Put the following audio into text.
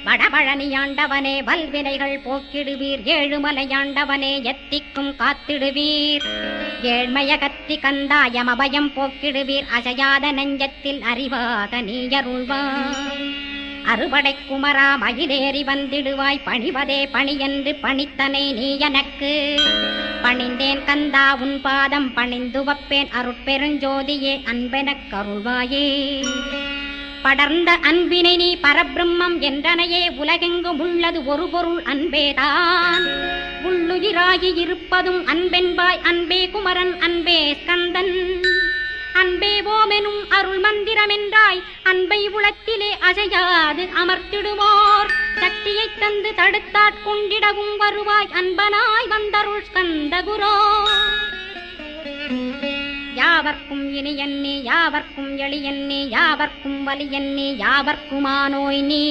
வடபழனியாண்டவனே வல்வினைகள் போக்கிடுவீர், ஏழுமலையாண்டவனே எத்திக்கும் காத்திடுவீர். ஏழ்மைய கத்தி கந்தாயம் அபயம் போக்கிடுவீர், அசையாத நெஞ்சத்தில் அறிவாக நீயருள்வாய். அறுபடை குமரா மயிலேறி வந்திடுவாய், பணிவதே பணியென்று பணித்தனை நீ எனக்கு. பணிந்தேன் கந்தா உன் பாதம் பணிந்து வப்பேன், அருட்பெருஞ்சோதியே அன்பெனக் கருள்வாயே. படர்ந்த அன்பினை நீ பரபிரம்மம் என்றனையே, உலகெங்கும் உள்ளது ஒரு பொருள் அன்பேதான். உள்ளுயிராகி இருப்பதும் அன்பென்பாய், அன்பே குமரன் அன்பே ஸ்கந்தன். அன்பே ஓமெனும் அருள் மந்திரமென்றாய், அன்பை உலத்திலே அசையாது அமர்த்திடுவோர். சக்தியை தந்து தடுத்தாட்கொண்டிடவும் வருவாய், அன்பனாய் வந்தருள் ஸ்கந்த குரோ. யாவர்க்கும் இனியன்னே யாவர்க்கும் எளியன்னே, யாவர்க்கும் வலியன்னே யாவர்க்குமானோய் நீ.